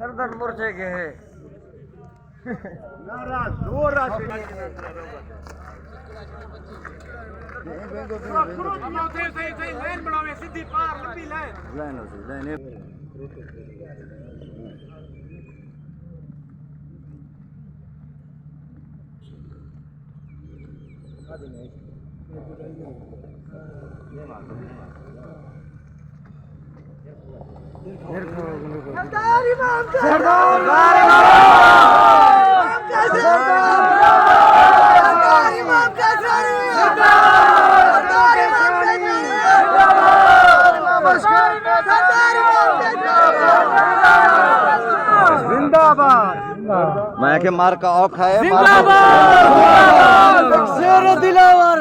सरदर मोर्चे के है नारा जोर सीधी पार लंबी लाइन सरदार इमाम मैं के मार का औखा है शेर दिलावर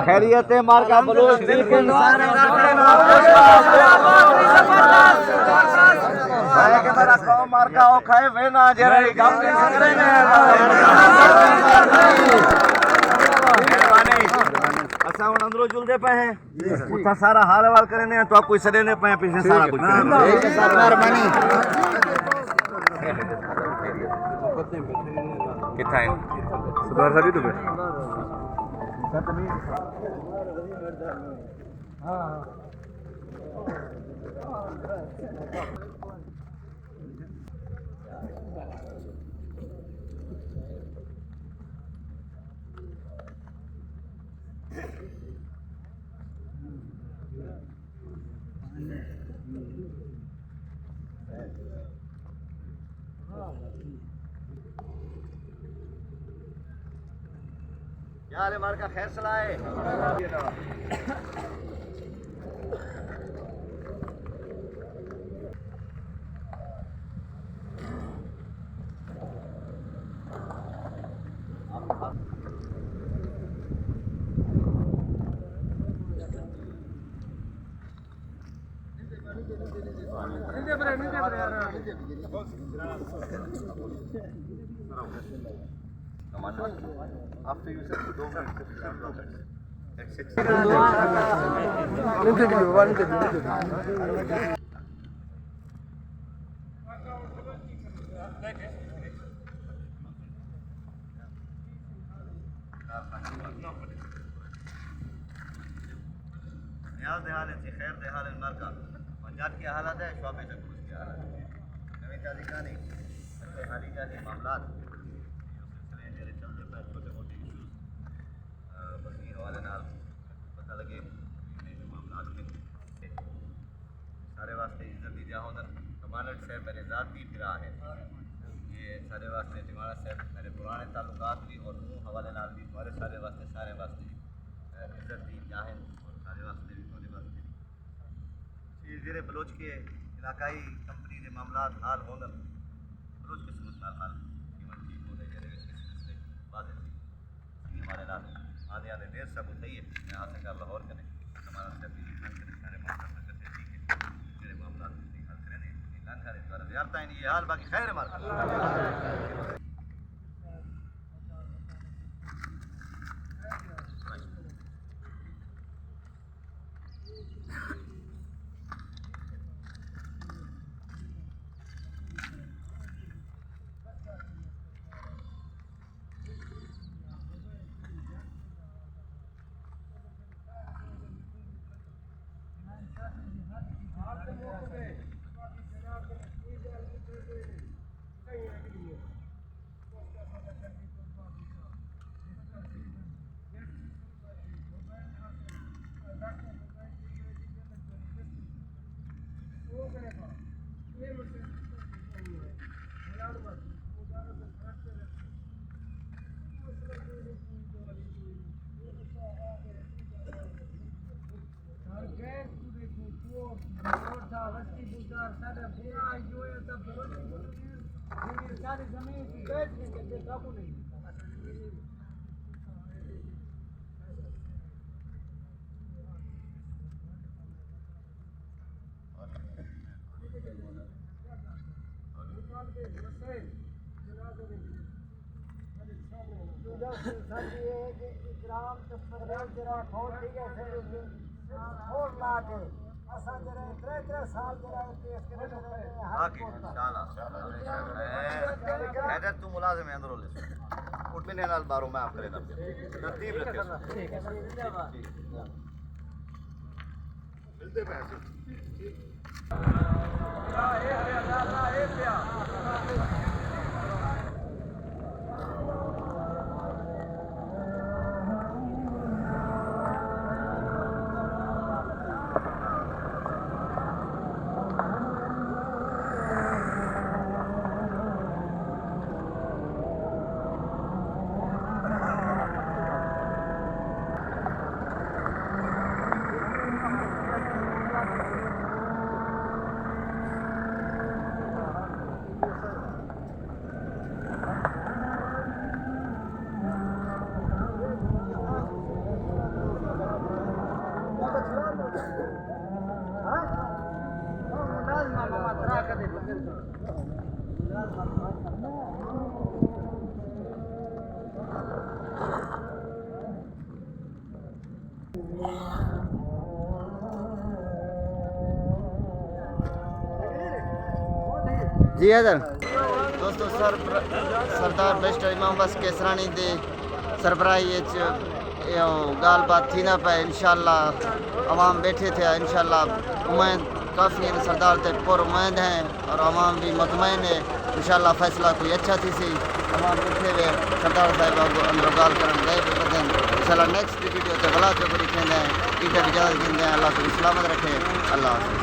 खैरियत है मार का बलोच मैं के मेरा कौम मार का औखा है वे ना जरा गांव के संगरे में असा हुन अंदरो जुलदे पे है उठा सारा हाल हवाल करने तो आप कोई सदे ने पे पीछे सारा कुछ मेहरबानी किथा है सुधार साडी तो हां यार मार का खैर सलाह है After you said 2 minutes. नियाज दे हाल है खैर दे हाल नर का पंजाब की हालत है शोबे से पुलिस की हालत है नवी ताजी कहानी अच्छे हाली जाने मामलात सिलसिले मेरे चलते पे छोटे मोटे इश्यूज बल्कि हवाले नाल पता लगे जो मामलात में सारे वास्ते इज्जत दी जा होदन कमांडेंट साहब मेरे ज़ाती फिरा है ये सारे वास्ते दिवाना साहब मेरे पुराने ताल्लुकात भी और मुँह हवाले नाल भी सारे सारे वास्ते इज्जत दी जाहिर और सारे वास्ते भी थोड़े वास्ते ज़ेरे बलोच के इलाकाई कंपनी के मामलात हाल होंदन बलोच के सूरत हाल कीमत ठीक होने जरे वादे हमारे नाल आने आने देर सब बताइए मैं हाथ का लाहौर करें हमारा सब सारे मामला करते ठीक है मेरे मामला हल करें लंका रे द्वारा यारता है ये हाल बाकी खैर है मार बाकी इंशाल्लाह हैदर तू मुलाजिम है अंदर ले उठ मैंने नाल बारो मैं आप करेगा तरतीब रखे ठीक है मिलते पैसे जी हैदर दोस्तों सरदार बैरिस्टर इमाम बस केसरानी दे सरबराही गाल बात थी ना पे इंशाल्लाह अवाम बैठे थे इंशाल्लाह उम्मीद काफ़ी सरदार ते पुर उम्मीद हैं और अवाम भी मुतमईन है इंशाल्लाह फैसला कोई अच्छा थी सी अवाम बैठे हुए सरदार साहब अंदर गाल करन गए इंशाल्लाह नेक्स्ट वीडियो ते गला चौकड़ी कहते हैं इधर इजाज़त देते हैं अल्लाह को सलामत रखे अल्लाह हाफ़िज़।